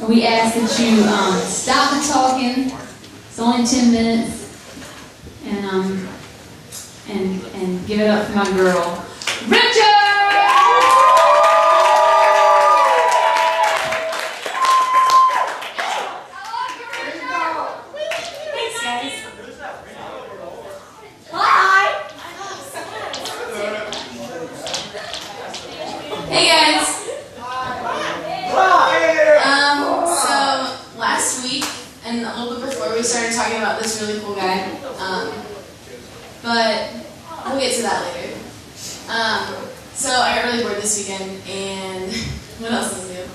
We ask that you stop the talking. It's only 10 minutes. And give it up for my girl, Hrenchirs! Hey guys. So last week and a little bit before we started talking about this really cool guy. But we'll get to that later. So I got really bored this weekend, and what else did I do?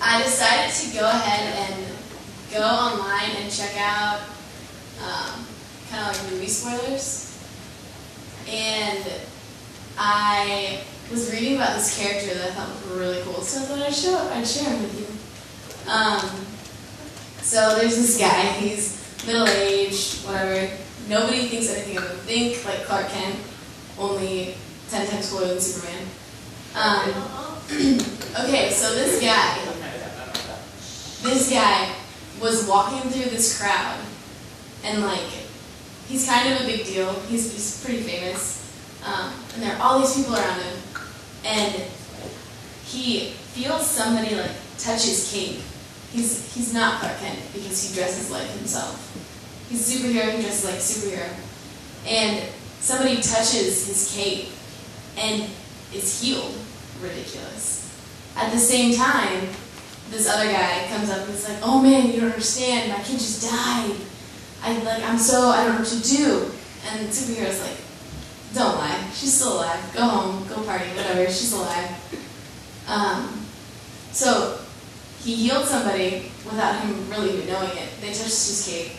I decided to go ahead and go online and check out kind of like movie spoilers. And I was reading about this character that I thought was really cool, so I thought I'd share him with you. So there's this guy, he's middle-aged, whatever. Nobody thinks anything of him. Think like Clark Kent, only 10 times cooler than Superman. Okay, so this guy was walking through this crowd, and like, he's kind of a big deal. He's pretty famous. And there are all these people around him, and he feels somebody like touch his cape. He's not Clark Kent because he dresses like himself. He's a superhero, he dresses like a superhero. And somebody touches his cape and is healed. Ridiculous. At the same time, this other guy comes up and is like, oh man, you don't understand, my kid just died. I don't know what to do. And the superhero's like, don't lie, she's still alive. Go home, go party, whatever, she's alive. So he healed somebody without him really even knowing it. They touched his cape.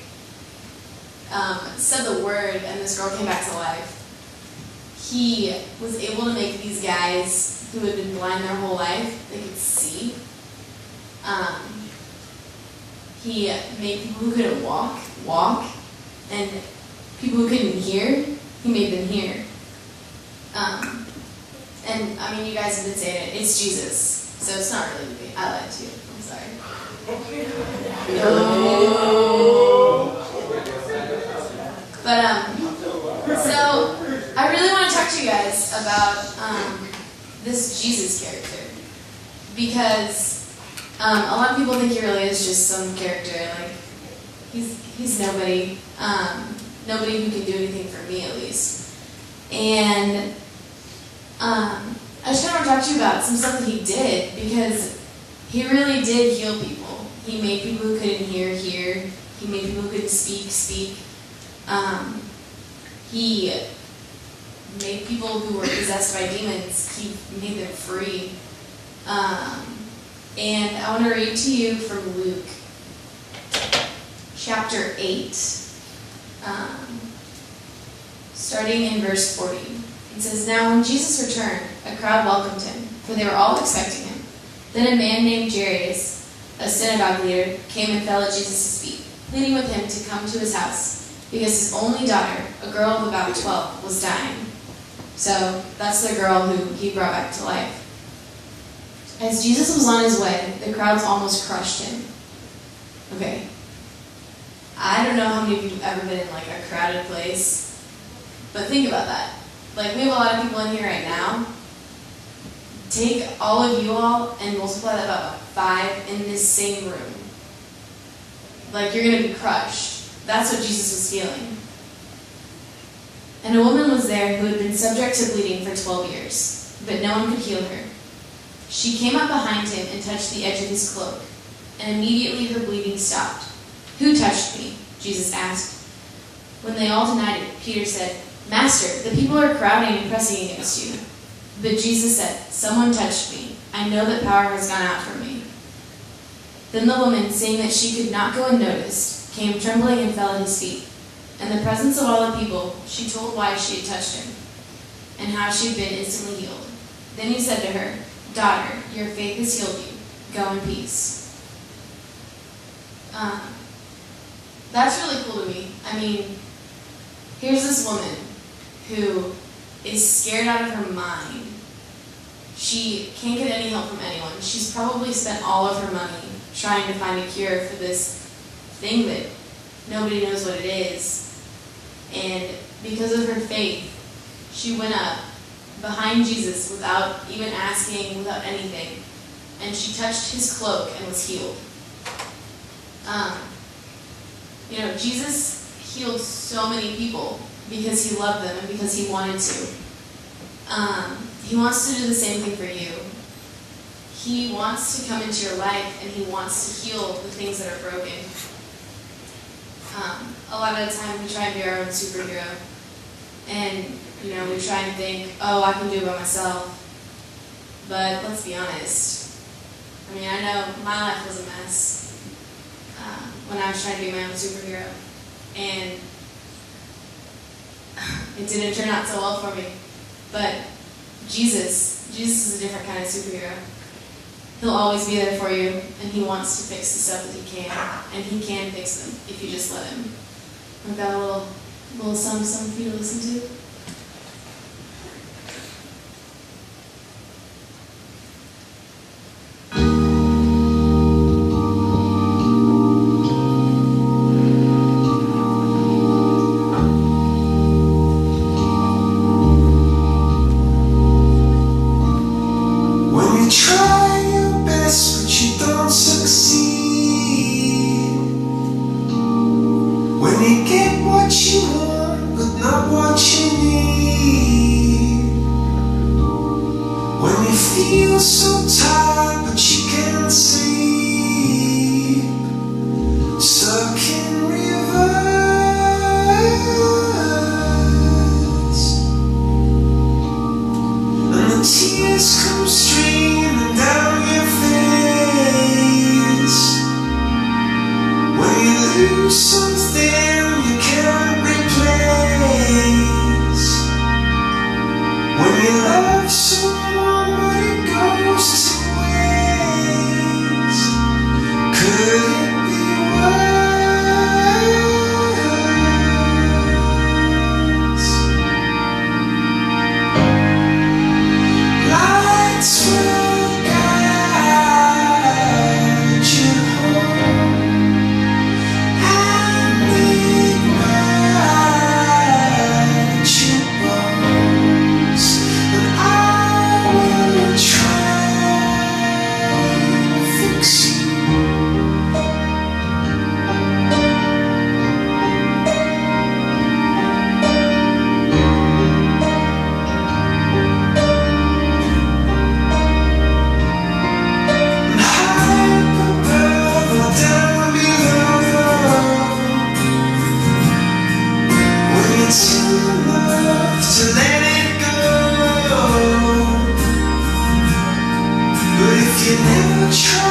Said the word, and this girl came back to life. He was able to make these guys who had been blind their whole life, they could see. He made people who couldn't walk, and people who couldn't hear, he made them hear. And I mean, you guys have been saying it, it's Jesus, so it's not really me. I lied to you, I'm sorry. No. But, so, I really want to talk to you guys about this Jesus character. Because a lot of people think he really is just some character, like, he's nobody. Nobody who can do anything for me, at least. And I just kind of want to talk to you about some stuff that he did, because he really did heal people. He made people who couldn't hear. He made people who couldn't speak. He made people who were possessed by demons, he made them free. And I want to read to you from Luke, chapter 8, starting in verse 40. It says, now when Jesus returned, a crowd welcomed him, for they were all expecting him. Then a man named Jairus, a synagogue leader, came and fell at Jesus' feet, pleading with him to come to his house, because his only daughter, a girl of about 12, was dying. So that's the girl who he brought back to life. As Jesus was on his way, the crowds almost crushed him. Okay. I don't know how many of you have ever been in like a crowded place, but think about that. Like, we have a lot of people in here right now. Take all of you all and multiply that by 5 in this same room. Like, you're going to be crushed. That's what Jesus was feeling. And a woman was there who had been subject to bleeding for 12 years, but no one could heal her. She came up behind him and touched the edge of his cloak, and immediately her bleeding stopped. Who touched me? Jesus asked. When they all denied it, Peter said, Master, the people are crowding and pressing against you. But Jesus said, someone touched me. I know that power has gone out from me. Then the woman, seeing that she could not go unnoticed, came trembling and fell at his feet. In the presence of all the people, she told why she had touched him, and how she had been instantly healed. Then he said to her, Daughter, your faith has healed you. Go in peace. That's really cool to me. I mean, here's this woman who is scared out of her mind. She can't get any help from anyone. She's probably spent all of her money trying to find a cure for this thing that nobody knows what it is. And because of her faith, she went up behind Jesus without even asking, without anything. And she touched his cloak and was healed. Jesus healed so many people because he loved them and because he wanted to. He wants to do the same thing for you. He wants to come into your life and he wants to heal the things that are broken. A lot of the time we try and be our own superhero. And, we try and think, oh, I can do it by myself. But let's be honest. I know my life was a mess when I was trying to be my own superhero. And it didn't turn out so well for me. But Jesus is a different kind of superhero. He'll always be there for you, and he wants to fix the stuff that he can. And he can fix them if you just let him. I've got a little something for you to listen to. If you never try